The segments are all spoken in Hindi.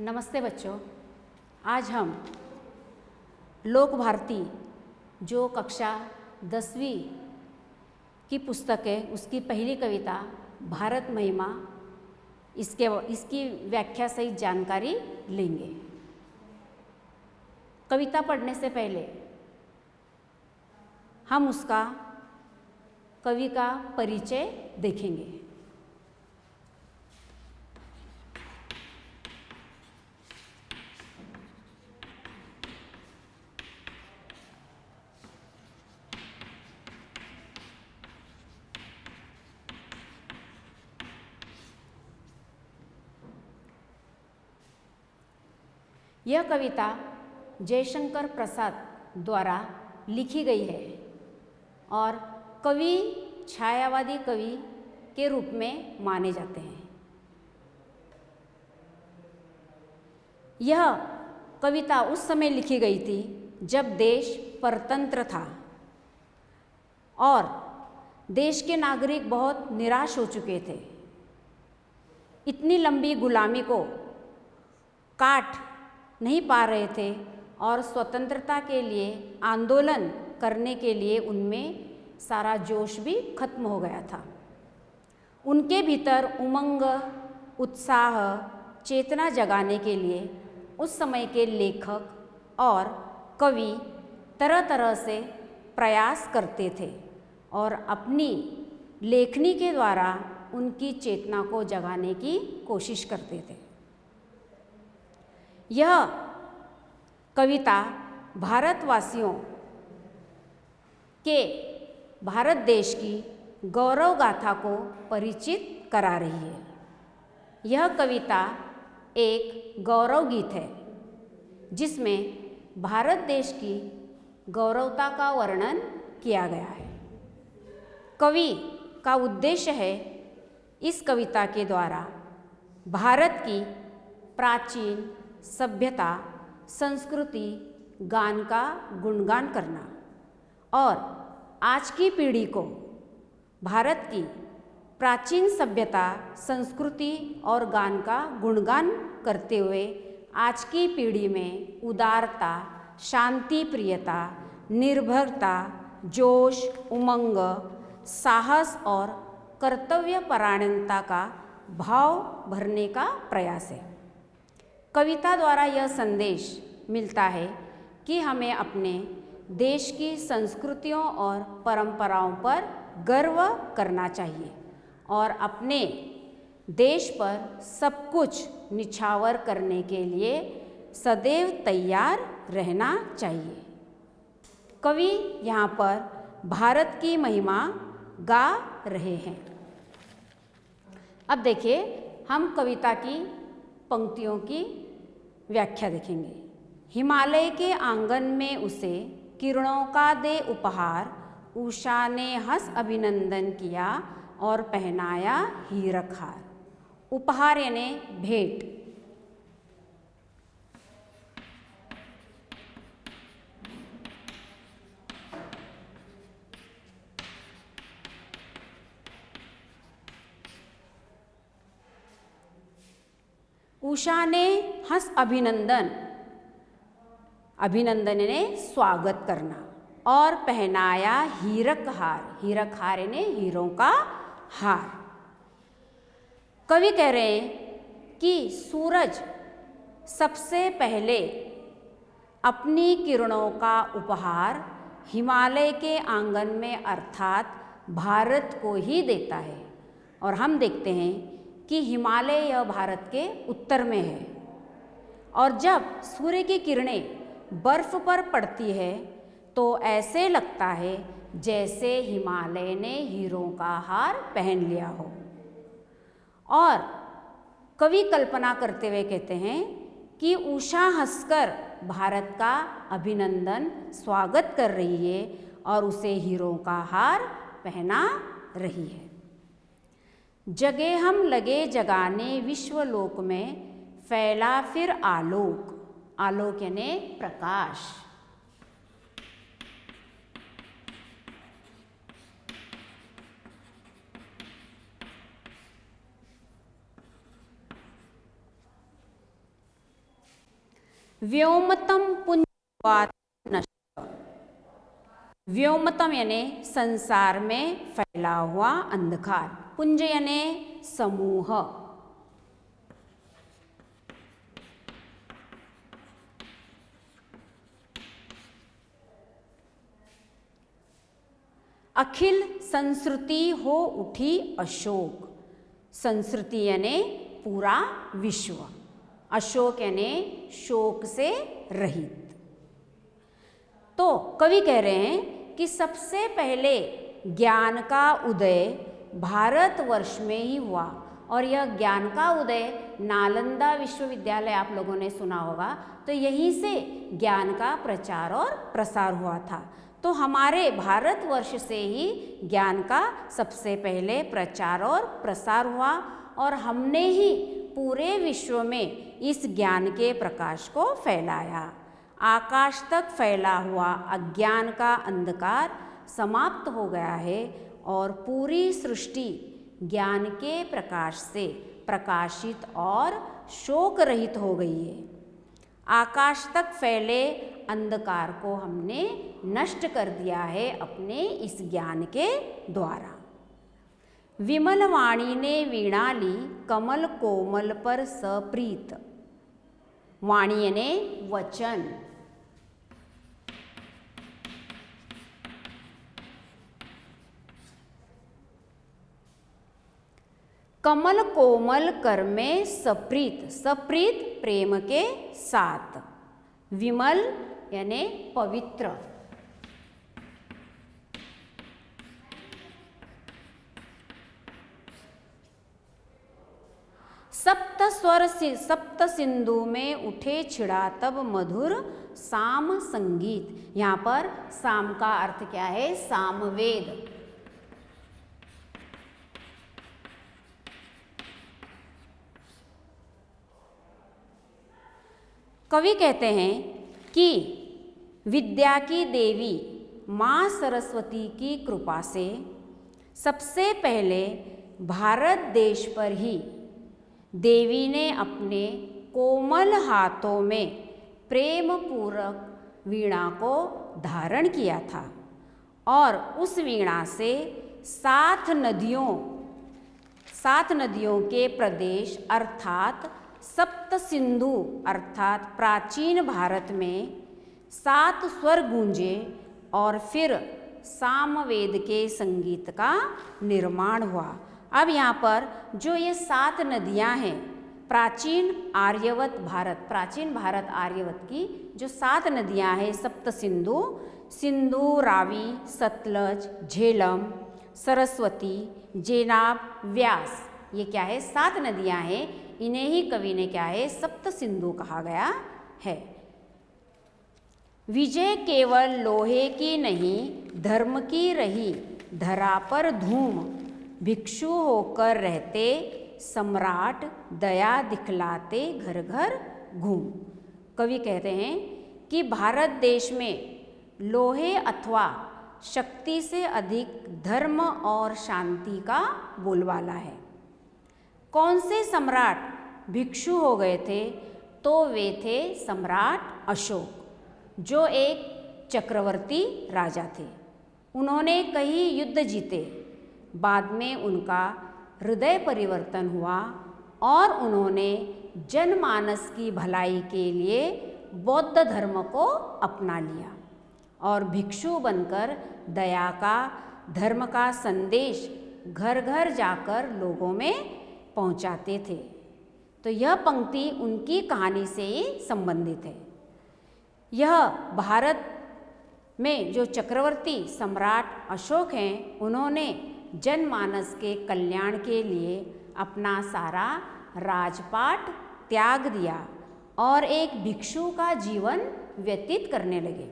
नमस्ते बच्चों। आज हम लोक भारती जो कक्षा 10वीं की पुस्तक है उसकी पहली कविता भारत महिमा इसकी व्याख्या सहित जानकारी लेंगे। कविता पढ़ने से पहले हम उसका कवि का परिचय देखेंगे। यह कविता जयशंकर प्रसाद द्वारा लिखी गई है और कवि छायावादी कवि के रूप में माने जाते हैं। यह कविता उस समय लिखी गई थी जब देश परतंत्र था और देश के नागरिक बहुत निराश हो चुके थे। इतनी लंबी गुलामी को काट नहीं पा रहे थे और स्वतंत्रता के लिए आंदोलन करने के लिए उनमें सारा जोश भी खत्म हो गया था। उनके भीतर उमंग, उत्साह, चेतना जगाने के लिए उस समय के लेखक और कवि तरह तरह से प्रयास करते थे और अपनी लेखनी के द्वारा उनकी चेतना को जगाने की कोशिश करते थे। यह कविता भारतवासियों के भारत देश की गौरव गाथा को परिचित करा रही है। यह कविता एक गौरव गीत है जिसमें भारत देश की गौरवता का वर्णन किया गया है। कवि का उद्देश्य है इस कविता के द्वारा भारत की प्राचीन सभ्यता, संस्कृति, गान का गुणगान करना और आज की पीढ़ी को भारत की प्राचीन सभ्यता, संस्कृति और गान का गुणगान करते हुए आज की पीढ़ी में उदारता, शांति प्रियता, निर्भरता, जोश, उमंग, साहस और कर्तव्य परायणता का भाव भरने का प्रयास है। कविता द्वारा यह संदेश मिलता है कि हमें अपने देश की संस्कृतियों और परंपराओं पर गर्व करना चाहिए और अपने देश पर सब कुछ निछावर करने के लिए सदैव तैयार रहना चाहिए। कवि यहाँ पर भारत की महिमा गा रहे हैं। अब देखिए, हम कविता की पंक्तियों की व्याख्या देखेंगे। हिमालय के आंगन में उसे किरणों का दे उपहार, उषा ने हंस अभिनंदन किया और पहनाया हीरक हार। उपहार यानी भेंट। उषा ने हंस अभिनंदन, अभिनंदन ने स्वागत करना और पहनाया हीरक हार, हीरक हार यानी हीरों का हार। कवि कह रहे हैं कि सूरज सबसे पहले अपनी किरणों का उपहार हिमालय के आंगन में अर्थात भारत को ही देता है और हम देखते हैं कि हिमालय यह भारत के उत्तर में है और जब सूर्य की किरणें बर्फ पर पड़ती है तो ऐसे लगता है जैसे हिमालय ने हीरों का हार पहन लिया हो। और कवि कल्पना करते हुए कहते हैं कि उषा हंसकर भारत का अभिनंदन स्वागत कर रही है और उसे हीरों का हार पहना रही है। जगे हम लगे जगाने विश्वलोक में, फैला फिर आलोक, आलोक यानी प्रकाश। व्योमतम पुंजवात नष्ट। व्योमतम यानी संसार में फैला हुआ अंधकार, पुंज यानी समूह। अखिल संस्कृति हो उठी अशोक। संस्कृति यानी पूरा विश्व, अशोक यानी शोक से रहित। तो कवि कह रहे हैं कि सबसे पहले ज्ञान का उदय भारतवर्ष में ही हुआ, और यह ज्ञान का उदय नालंदा विश्वविद्यालय आप लोगों ने सुना होगा, तो यहीं से ज्ञान का प्रचार और प्रसार हुआ था। तो हमारे भारतवर्ष से ही ज्ञान का सबसे पहले प्रचार और प्रसार हुआ, और हमने ही पूरे विश्व में इस ज्ञान के प्रकाश को फैलाया। आकाश तक फैला हुआ अज्ञान का अंधकार समाप्त हो गया है, और पूरी सृष्टि ज्ञान के प्रकाश से प्रकाशित और शोक रहित हो गई है। आकाश तक फैले अंधकार को हमने नष्ट कर दिया है अपने इस ज्ञान के द्वारा। विमल वाणी ने वीणा ली, कमल कोमल पर सप्रीत। वाणी यानी वचन। कमल कोमल कर में सप्रीत, सप्रीत प्रेम के साथ। विमल यानी पवित्र। सप्त स्वर सप्त सिंधु में उठे छिड़ा तब मधुर साम संगीत। यहाँ पर साम का अर्थ क्या है? सामवेद। कवि कहते हैं कि विद्या की देवी माँ सरस्वती की कृपा से सबसे पहले भारत देश पर ही देवी ने अपने कोमल हाथों में प्रेम पूर्वक वीणा को धारण किया था, और उस वीणा से 7 नदियों के प्रदेश अर्थात सप्त सिंधु अर्थात प्राचीन भारत में 7 स्वर गूंजे, और फिर सामवेद के संगीत का निर्माण हुआ। अब यहाँ पर जो ये 7 नदियाँ हैं, प्राचीन भारत आर्यवत की जो 7 नदियाँ हैं, सप्त सिंधु, सिंधु, रावी, सतलज, झेलम, सरस्वती, जेनाब, व्यास, ये क्या है? 7 नदियाँ हैं। इन्हें ही कवि ने क्या है? सप्त सिंधु कहा गया है। विजय केवल लोहे की नहीं, धर्म की रही धरा पर धूम। भिक्षु होकर रहते सम्राट, दया दिखलाते घर घर घूम। कवि कहते हैं कि भारत देश में लोहे अथवा शक्ति से अधिक धर्म और शांति का बोलबाला है। कौन से सम्राट भिक्षु हो गए थे? तो वे थे सम्राट अशोक, जो एक चक्रवर्ती राजा थे। उन्होंने कई युद्ध जीते, बाद में उनका हृदय परिवर्तन हुआ और उन्होंने जनमानस की भलाई के लिए बौद्ध धर्म को अपना लिया और भिक्षु बनकर दया का, धर्म का संदेश घर घर जाकर लोगों में पहुंचाते थे। तो यह पंक्ति उनकी कहानी से ही संबंधित है। यह भारत में जो चक्रवर्ती सम्राट अशोक हैं, उन्होंने जनमानस के कल्याण के लिए अपना सारा राजपाट त्याग दिया और एक भिक्षु का जीवन व्यतीत करने लगे।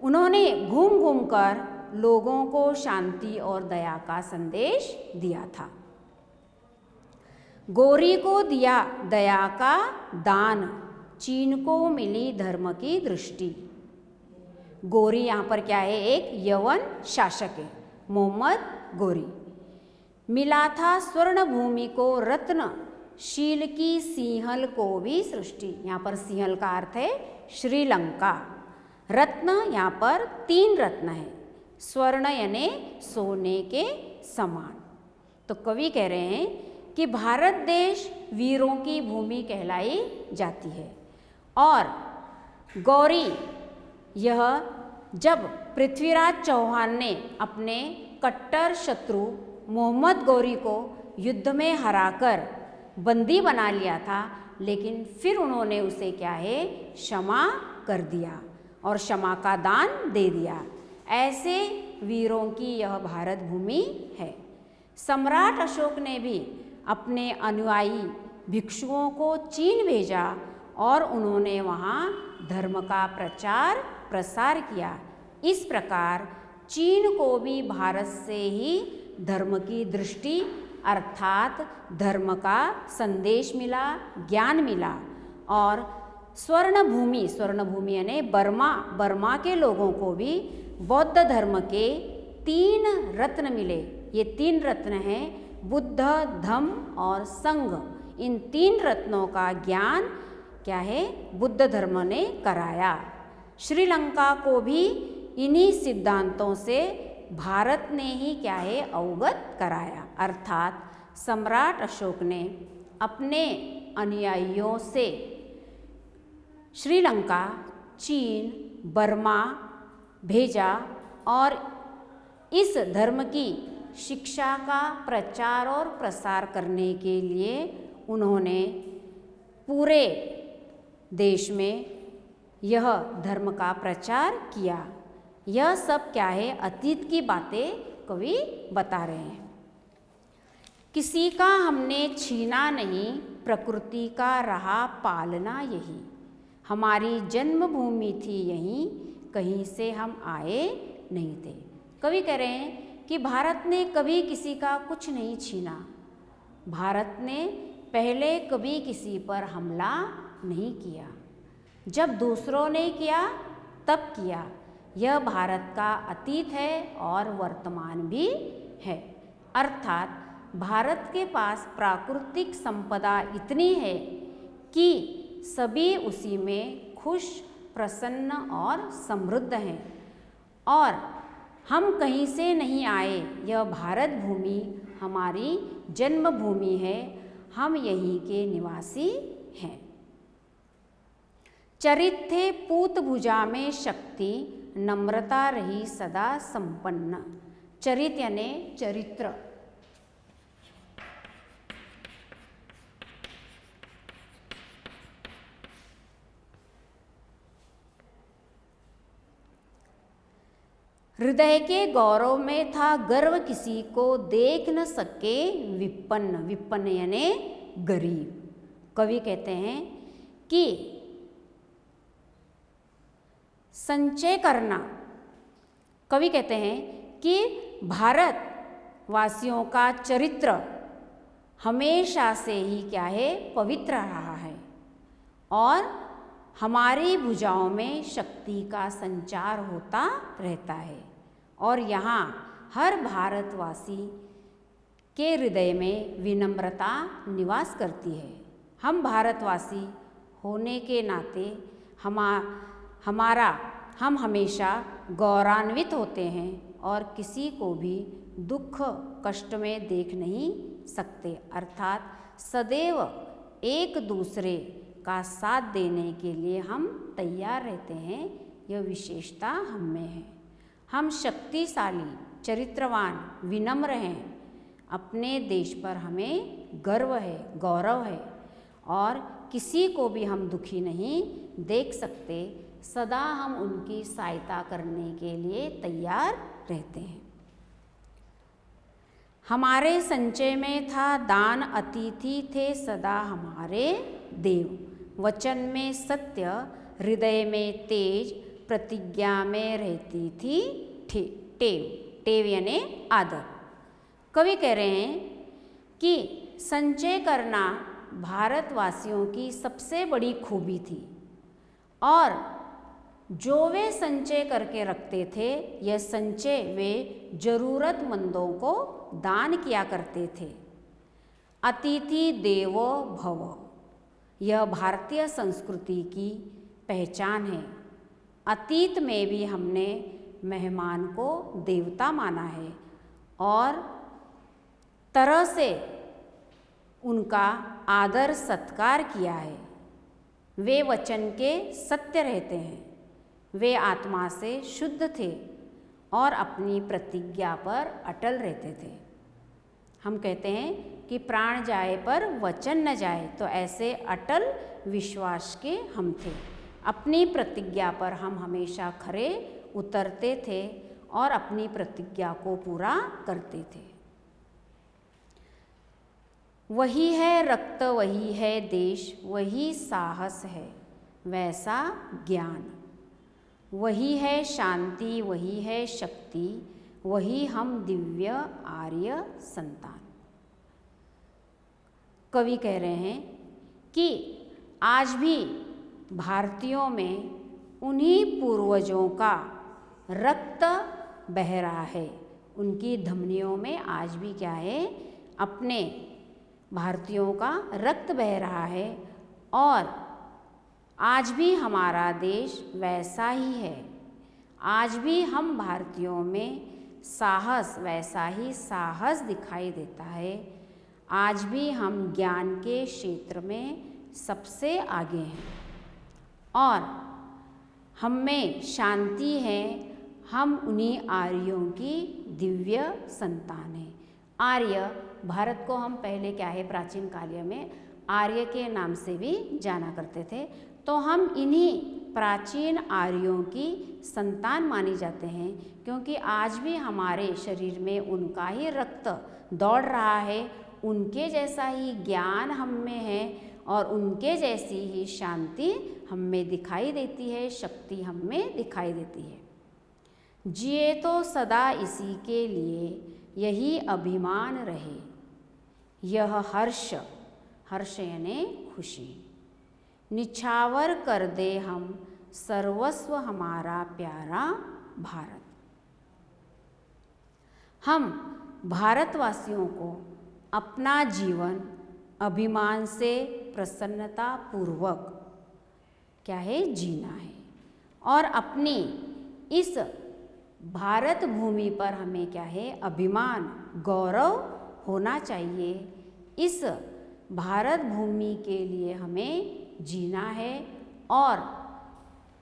उन्होंने घूम घूम कर लोगों को शांति और दया का संदेश दिया था। गोरी को दिया दया का दान, चीन को मिली धर्म की दृष्टि। गोरी यहाँ पर क्या है? एक यवन शासक है, मोहम्मद गोरी। मिला था स्वर्ण भूमि को रत्न, शील की सिंहल को भी सृष्टि। यहाँ पर सिंहल का अर्थ है श्रीलंका। रत्न, यहाँ पर 3 रत्न है। स्वर्ण यानी सोने के समान। तो कवि कह रहे हैं कि भारत देश वीरों की भूमि कहलाई जाती है। और गौरी, यह जब पृथ्वीराज चौहान ने अपने कट्टर शत्रु मोहम्मद गौरी को युद्ध में हराकर बंदी बना लिया था, लेकिन फिर उन्होंने उसे क्या है, क्षमा कर दिया और क्षमा का दान दे दिया। ऐसे वीरों की यह भारत भूमि है। सम्राट अशोक ने भी अपने अनुयायी भिक्षुओं को चीन भेजा और उन्होंने वहाँ धर्म का प्रचार प्रसार किया। इस प्रकार चीन को भी भारत से ही धर्म की दृष्टि अर्थात धर्म का संदेश मिला, ज्ञान मिला। और स्वर्ण भूमि यानी बर्मा के लोगों को भी बौद्ध धर्म के 3 रत्न मिले। ये 3 रत्न हैं बुद्ध, धम्म और संघ। इन 3 रत्नों का ज्ञान क्या है, बुद्ध धर्म ने कराया। श्रीलंका को भी इन्हीं सिद्धांतों से भारत ने ही क्या है, अवगत कराया। अर्थात सम्राट अशोक ने अपने अनुयायियों से श्रीलंका, चीन, बर्मा भेजा और इस धर्म की शिक्षा का प्रचार और प्रसार करने के लिए उन्होंने पूरे देश में यह धर्म का प्रचार किया। यह सब क्या है, अतीत की बातें कवि बता रहे हैं। किसी का हमने छीना नहीं, प्रकृति का रहा पालना यही। हमारी जन्मभूमि थी यहीं, कहीं से हम आए नहीं थे। कवि कह रहे हैं कि भारत ने कभी किसी का कुछ नहीं छीना। भारत ने पहले कभी किसी पर हमला नहीं किया। जब दूसरों ने किया तब किया। यह भारत का अतीत है और वर्तमान भी है। अर्थात भारत के पास प्राकृतिक संपदा इतनी है कि सभी उसी में खुश, प्रसन्न और समृद्ध हैं। और हम कहीं से नहीं आए, यह भारत भूमि हमारी जन्मभूमि है, हम यहीं के निवासी हैं। चरित थे पूत भुजा में शक्ति, नम्रता रही सदा संपन्न। चरित यानी चरित्र। हृदय के गौरव में था गर्व, किसी को देख न सके विपन्न। विपन्न यानी गरीब। कवि कहते हैं कि संचय करना, कवि कहते हैं कि भारत वासियों का चरित्र हमेशा से ही क्या है, पवित्र रहा है और हमारी भुजाओं में शक्ति का संचार होता रहता है। और यहाँ हर भारतवासी के हृदय में विनम्रता निवास करती है। हम भारतवासी होने के नाते हम हमेशा गौरवान्वित होते हैं और किसी को भी दुख कष्ट में देख नहीं सकते। अर्थात सदैव एक दूसरे का साथ देने के लिए हम तैयार रहते हैं। यह विशेषता हम में है। हम शक्तिशाली, चरित्रवान, विनम्र हैं। अपने देश पर हमें गर्व है, गौरव है और किसी को भी हम दुखी नहीं देख सकते। सदा हम उनकी सहायता करने के लिए तैयार रहते हैं। हमारे संचय में था दान, अतिथि थे सदा हमारे देव। वचन में सत्य, हृदय में तेज, प्रतिज्ञा में रहती थी टेव। टेव यानी आदर। कवि कह रहे हैं कि संचय करना भारतवासियों की सबसे बड़ी खूबी थी और जो वे संचय करके रखते थे, यह संचय वे जरूरतमंदों को दान किया करते थे। अतिथि देवो भव, यह भारतीय संस्कृति की पहचान है। अतीत में भी हमने मेहमान को देवता माना है और तरह से उनका आदर सत्कार किया है। वे वचन के सत्य रहते हैं, वे आत्मा से शुद्ध थे और अपनी प्रतिज्ञा पर अटल रहते थे। हम कहते हैं कि प्राण जाए पर वचन न जाए, तो ऐसे अटल विश्वास के हम थे। अपनी प्रतिज्ञा पर हम हमेशा खरे उतरते थे और अपनी प्रतिज्ञा को पूरा करते थे। वही है रक्त, वही है देश, वही साहस है वैसा ज्ञान, वही है शांति, वही है शक्ति, वही हम दिव्य आर्य संतान। कवि कह रहे हैं कि आज भी भारतीयों में उन्हीं पूर्वजों का रक्त बह रहा है। उनकी धमनियों में आज भी क्या है, अपने भारतीयों का रक्त बह रहा है और आज भी हमारा देश वैसा ही है। आज भी हम भारतीयों में साहस, वैसा ही साहस दिखाई देता है। आज भी हम ज्ञान के क्षेत्र में सबसे आगे हैं और हम में शांति है। हम उन्हीं आर्यों की दिव्य संतान हैं। आर्य, भारत को हम पहले क्या है, प्राचीन काल में आर्य के नाम से भी जाना करते थे। तो हम इन्हीं प्राचीन आर्यों की संतान मानी जाते हैं, क्योंकि आज भी हमारे शरीर में उनका ही रक्त दौड़ रहा है, उनके जैसा ही ज्ञान हम में है और उनके जैसी ही शांति हम में दिखाई देती है, शक्ति हम में दिखाई देती है। जिए तो सदा इसी के लिए, यही अभिमान रहे, यह हर्ष, हर्ष यानी खुशी, निछावर कर दे हम सर्वस्व हमारा प्यारा भारत। हम भारतवासियों को अपना जीवन अभिमान से प्रसन्नता पूर्वक क्या है, जीना है और अपनी इस भारत भूमि पर हमें क्या है, अभिमान, गौरव होना चाहिए। इस भारत भूमि के लिए हमें जीना है और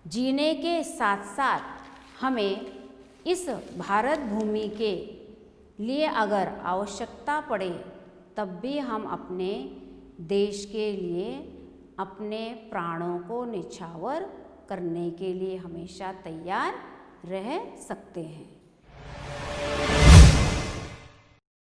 जीने के साथ साथ हमें इस भारत भूमि के लिए अगर आवश्यकता पड़े तब भी हम अपने देश के लिए अपने प्राणों को निछावर करने के लिए हमेशा तैयार रह सकते हैं।